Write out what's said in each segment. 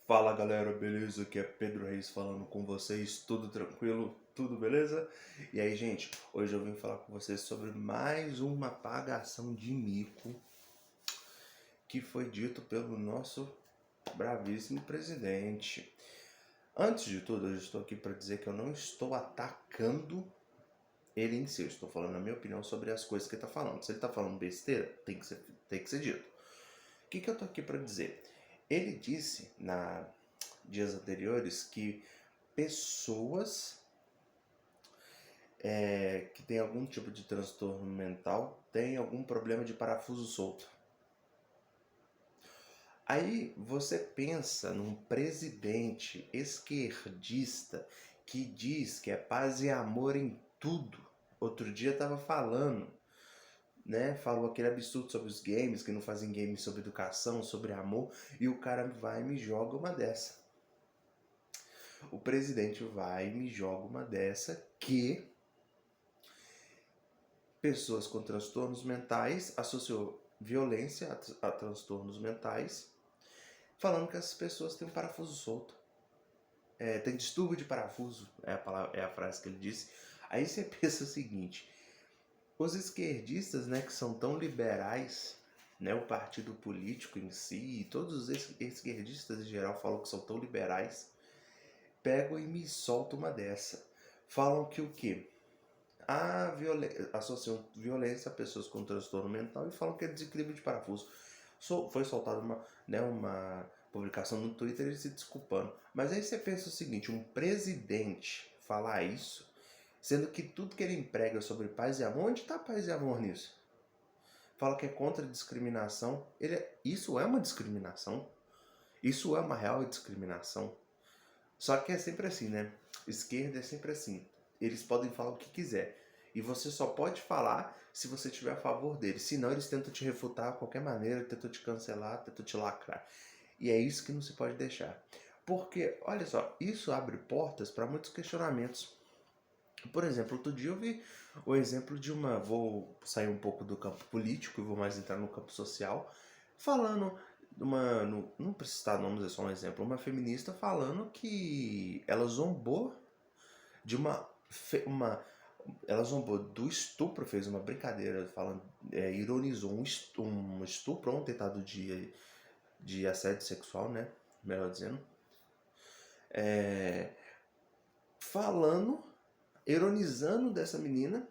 Fala galera, beleza? Aqui é Pedro Reis falando com vocês, tudo tranquilo? Tudo beleza? E aí, gente, hoje eu vim falar com vocês sobre mais uma apagação de mico que foi dito pelo nosso bravíssimo presidente. Antes de tudo, eu estou aqui para dizer que eu não estou atacando ele em si, eu estou falando a minha opinião sobre as coisas que ele está falando. Se ele está falando besteira, tem que ser dito. O que eu estou aqui para dizer? Ele disse dias anteriores que pessoas que têm algum tipo de transtorno mental têm algum problema de parafuso solto. Aí você pensa num presidente esquerdista que diz que é paz e amor em tudo. Outro dia estava falando, né? Falou aquele absurdo sobre os games, que não fazem games sobre educação, sobre amor, e o cara vai e me joga uma dessa. O presidente vai e me joga uma dessa que pessoas com transtornos mentais associou violência a transtornos mentais, falando que essas pessoas têm um parafuso solto. Tem distúrbio de parafuso, é a frase que ele disse. Aí você pensa o seguinte, os esquerdistas, né, que são tão liberais, né, o partido político em si, e todos os esquerdistas em geral falam que são tão liberais, pegam e me soltam uma dessa. Falam que o quê? Associam violência a pessoas com transtorno mental e falam que é desequilíbrio de parafuso. Foi soltada uma publicação no Twitter ele se desculpando. Mas aí você pensa o seguinte, um presidente falar isso, sendo que tudo que ele emprega sobre paz e amor, onde está paz e amor nisso? Fala que é contra a discriminação. Isso é uma discriminação? Isso é uma real discriminação? Só que é sempre assim, né? Esquerda é sempre assim. Eles podem falar o que quiser. E você só pode falar se você estiver a favor deles. Senão eles tentam te refutar de qualquer maneira, tentam te cancelar, tentam te lacrar. E é isso que não se pode deixar. Porque, olha só, isso abre portas para muitos questionamentos. Por exemplo, outro dia eu vi o exemplo de uma... Vou sair um pouco do campo político e vou mais entrar no campo social. Falando não precisa citar nomes, é só um exemplo. Uma feminista falando que ela zombou de ela zombou do estupro, fez uma brincadeira, falando, ironizou um estupro ou um tentado de assédio sexual, né? Melhor dizendo. Falando, ironizando dessa menina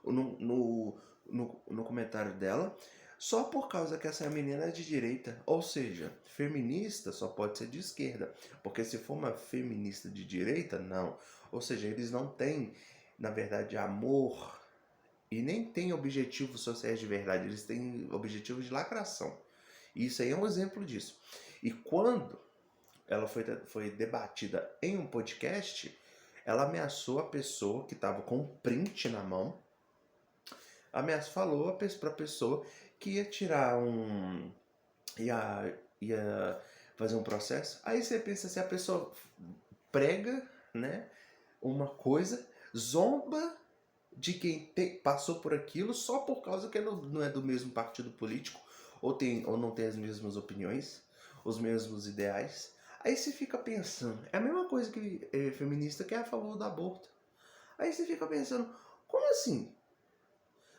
no comentário dela, só por causa que essa menina é de direita. Ou seja, feminista só pode ser de esquerda. Porque se for uma feminista de direita, não. Ou seja, eles não têm, na verdade, amor e nem têm objetivos sociais de verdade. Eles têm objetivos de lacração. E isso aí é um exemplo disso. E quando ela foi debatida em um podcast, ela ameaçou a pessoa que estava com um print na mão. Falou para a pessoa que ia tirar ia fazer um processo. Aí você pensa, se a pessoa prega, né, uma coisa, zomba de quem passou por aquilo só por causa que não é do mesmo partido político ou não tem as mesmas opiniões, os mesmos ideais. Aí você fica pensando, é a mesma coisa que feminista que é a favor do aborto. Aí você fica pensando, como assim?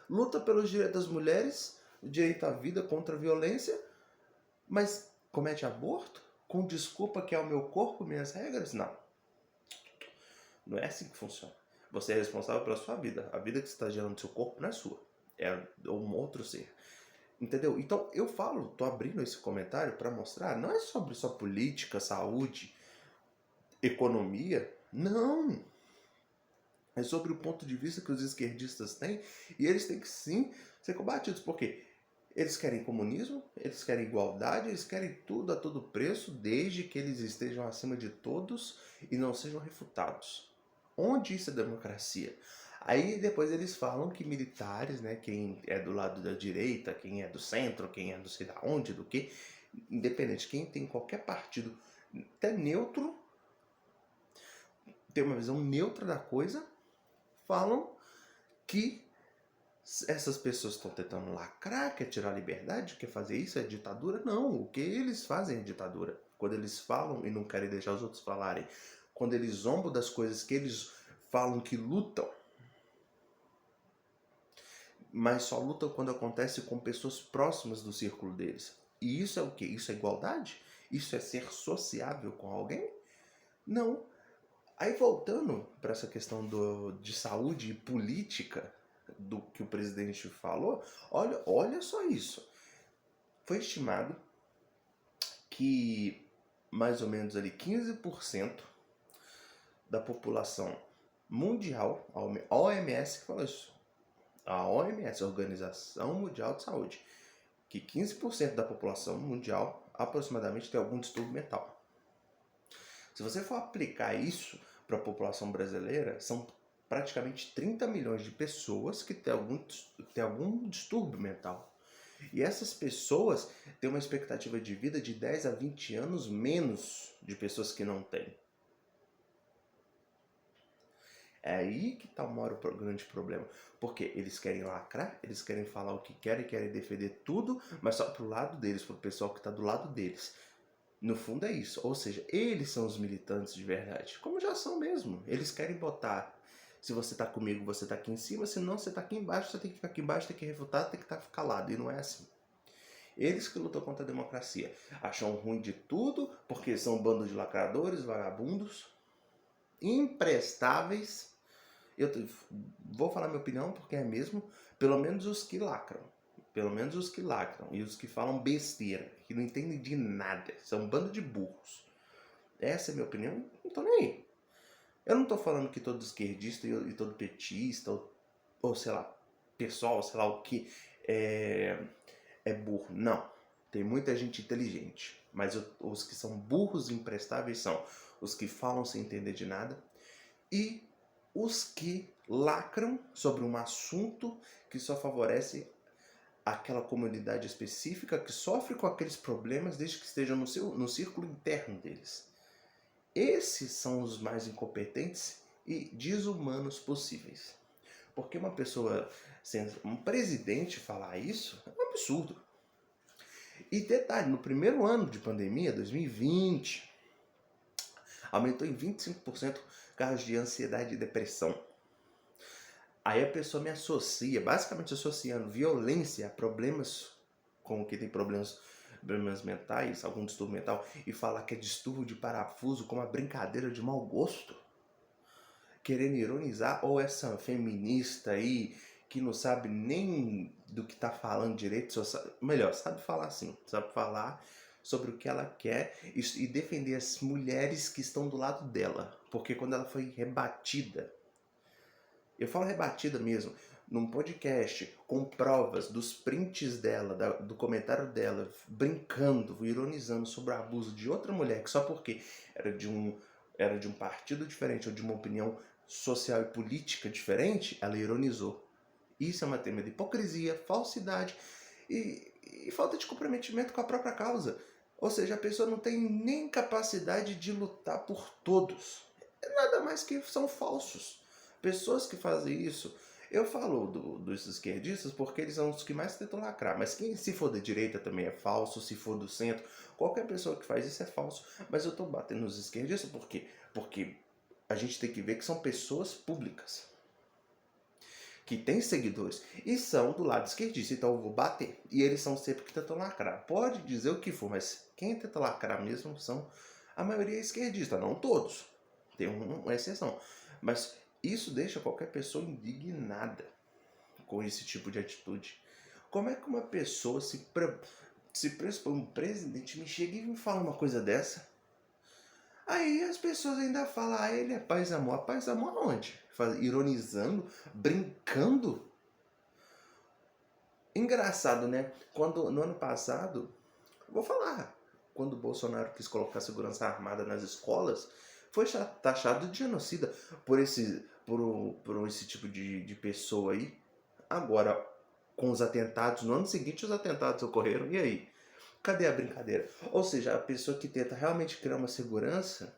Luta pelos direitos das mulheres, direito à vida contra a violência, mas comete aborto? Com desculpa que é o meu corpo, minhas regras? Não. Não é assim que funciona. Você é responsável pela sua vida. A vida que você está gerando no seu corpo não é sua. É um outro ser. Entendeu? Então eu tô abrindo esse comentário para mostrar, não é sobre só política, saúde, economia. Não. É sobre o ponto de vista que os esquerdistas têm e eles têm que sim ser combatidos. Por quê? Eles querem comunismo, eles querem igualdade, eles querem tudo a todo preço, desde que eles estejam acima de todos e não sejam refutados. Onde isso é democracia? Aí depois eles falam que militares, né, quem é do lado da direita, quem é do centro, quem é do sei da onde, do que, independente, quem tem qualquer partido até neutro, tem uma visão neutra da coisa, falam que essas pessoas estão tentando lacrar, quer tirar a liberdade, quer fazer isso, é ditadura? Não, o que eles fazem é ditadura. quando eles falam e não querem deixar os outros falarem, quando eles zombam das coisas que eles falam que lutam, mas só lutam quando acontece com pessoas próximas do círculo deles. E isso é o quê? Isso é igualdade? Isso é ser sociável com alguém? Não. Aí voltando para essa questão de saúde e política do que o presidente falou, olha só isso. Foi estimado que mais ou menos ali 15% da população mundial, a OMS que falou isso, a OMS, a Organização Mundial de Saúde, que 15% da população mundial aproximadamente tem algum distúrbio mental. Se você for aplicar isso para a população brasileira, são praticamente 30 milhões de pessoas que têm algum distúrbio mental. E essas pessoas têm uma expectativa de vida de 10 a 20 anos menos de pessoas que não têm. É aí que mora o grande problema. Porque eles querem lacrar, eles querem falar o que querem defender tudo, mas só pro lado deles, pro pessoal que está do lado deles. No fundo é isso, ou seja, eles são os militantes de verdade, como já são mesmo. Eles querem botar, se você tá comigo, você tá aqui em cima, se não, você tá aqui embaixo, você tem que ficar aqui embaixo, tem que refutar, tem que estar calado, e não é assim. Eles que lutam contra a democracia, acham ruim de tudo, porque são um bando de lacradores, vagabundos, imprestáveis. Eu vou falar minha opinião porque é mesmo, pelo menos os que lacram. Pelo menos os que lacram e os que falam besteira, que não entendem de nada, são um bando de burros. Essa é a minha opinião, não tô nem aí. Eu não tô falando que todo esquerdista e todo petista, ou sei lá, pessoal, sei lá o que, é burro. Não, tem muita gente inteligente, mas os que são burros e imprestáveis são os que falam sem entender de nada e os que lacram sobre um assunto que só favorece aquela comunidade específica que sofre com aqueles problemas desde que estejam no círculo interno deles. Esses são os mais incompetentes e desumanos possíveis. Porque uma pessoa, um presidente falar isso é um absurdo. E detalhe, no primeiro ano de pandemia, 2020, aumentou em 25% casos de ansiedade e depressão. Aí a pessoa me associa, basicamente associando violência a problemas, como que tem problemas mentais, algum distúrbio mental, e falar que é distúrbio de parafuso como uma brincadeira de mau gosto. Querendo ironizar, ou essa feminista aí, que não sabe nem do que tá falando direito, só sabe, melhor, sabe falar assim, sabe falar sobre o que ela quer e defender as mulheres que estão do lado dela. Porque quando ela foi rebatida, eu falo rebatida mesmo, num podcast, com provas dos prints dela, do comentário dela, brincando, ironizando sobre o abuso de outra mulher, que só porque era de um partido diferente ou de uma opinião social e política diferente, ela ironizou. Isso é uma tema de hipocrisia, falsidade e falta de comprometimento com a própria causa. Ou seja, a pessoa não tem nem capacidade de lutar por todos. É nada mais que são falsos. Pessoas que fazem isso, eu falo dos esquerdistas porque eles são os que mais tentam lacrar, mas quem se for da direita também é falso, se for do centro, qualquer pessoa que faz isso é falso. Mas eu tô batendo nos esquerdistas por quê? Porque a gente tem que ver que são pessoas públicas, que têm seguidores e são do lado esquerdista, então eu vou bater. E eles são sempre que tentam lacrar. Pode dizer o que for, mas quem tenta lacrar mesmo são a maioria esquerdista, não todos. Tem uma exceção. Mas isso deixa qualquer pessoa indignada com esse tipo de atitude. Como é que uma pessoa se pressupõe, um presidente me chega e me fala uma coisa dessa? Aí as pessoas ainda falam, ele é paz e amor. A paz e amor aonde? Ironizando, brincando. Engraçado, né? Quando no ano passado, vou falar, quando o Bolsonaro quis colocar segurança armada nas escolas, foi taxado de genocida por esse tipo de pessoa aí. Agora, com os atentados, no ano seguinte os atentados ocorreram, e aí? Cadê a brincadeira? Ou seja, a pessoa que tenta realmente criar uma segurança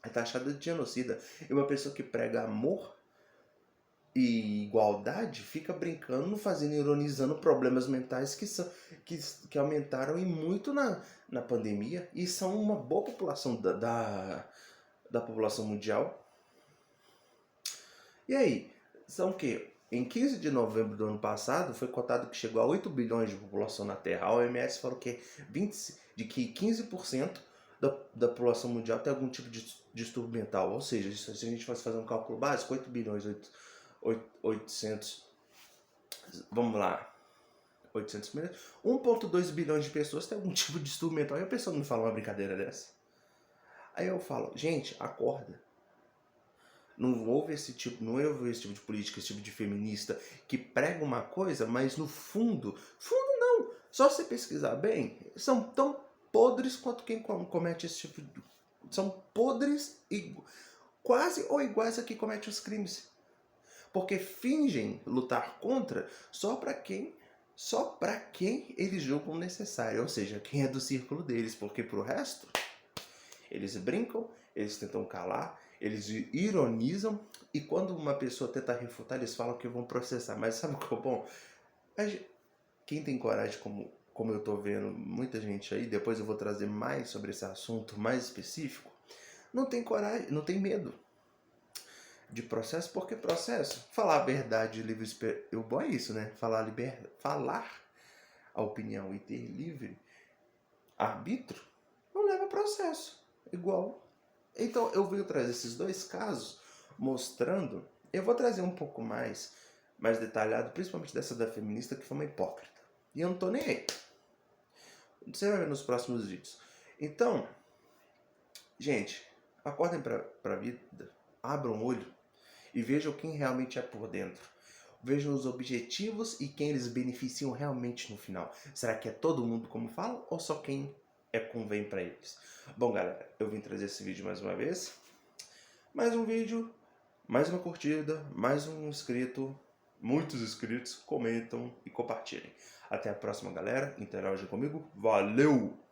é taxada de genocida. E uma pessoa que prega amor e igualdade fica brincando, fazendo, ironizando problemas mentais que aumentaram e muito na pandemia e são uma boa população da população mundial. E aí, são o quê? Em 15 de novembro do ano passado, foi cotado que chegou a 8 bilhões de população na Terra. A OMS falou que, que 15% da população mundial tem algum tipo de distúrbio mental. Ou seja, se a gente fosse fazer um cálculo básico, 8 bilhões, 800, vamos lá, 800 milhões, 1,2 bilhões de pessoas têm algum tipo de distúrbio mental. E a pessoa me fala uma brincadeira dessa? Aí eu falo, gente, acorda. Não houve esse tipo de política, esse tipo de feminista que prega uma coisa, mas no fundo não. Só você pesquisar bem, são tão podres quanto quem comete esse tipo de... São podres quase ou iguais a quem comete os crimes. Porque fingem lutar contra só para quem eles julgam necessário, ou seja, quem é do círculo deles, porque pro resto eles brincam, eles tentam calar, eles ironizam, e quando uma pessoa tenta refutar, eles falam que vão processar. Mas sabe o que é bom? Quem tem coragem, como eu tô vendo muita gente aí, depois eu vou trazer mais sobre esse assunto mais específico, não tem coragem, não tem medo de processo, porque processo, falar a verdade, livre, o bom é isso, né? Falar a opinião e ter livre arbítrio não leva a processo, igual. Então eu venho trazer esses dois casos mostrando, eu vou trazer um pouco mais detalhado, principalmente dessa da feminista que foi uma hipócrita. E eu não tô nem aí. Você vai ver nos próximos vídeos. Então, gente, acordem pra vida, abram o olho e vejam quem realmente é por dentro. Vejam os objetivos e quem eles beneficiam realmente no final. Será que é todo mundo como fala ou só quem convém para eles? Bom, galera, eu vim trazer esse vídeo mais uma vez. Mais um vídeo, mais uma curtida, mais um inscrito. Muitos inscritos, comentam e compartilhem. Até a próxima, galera. Interajam comigo. Valeu!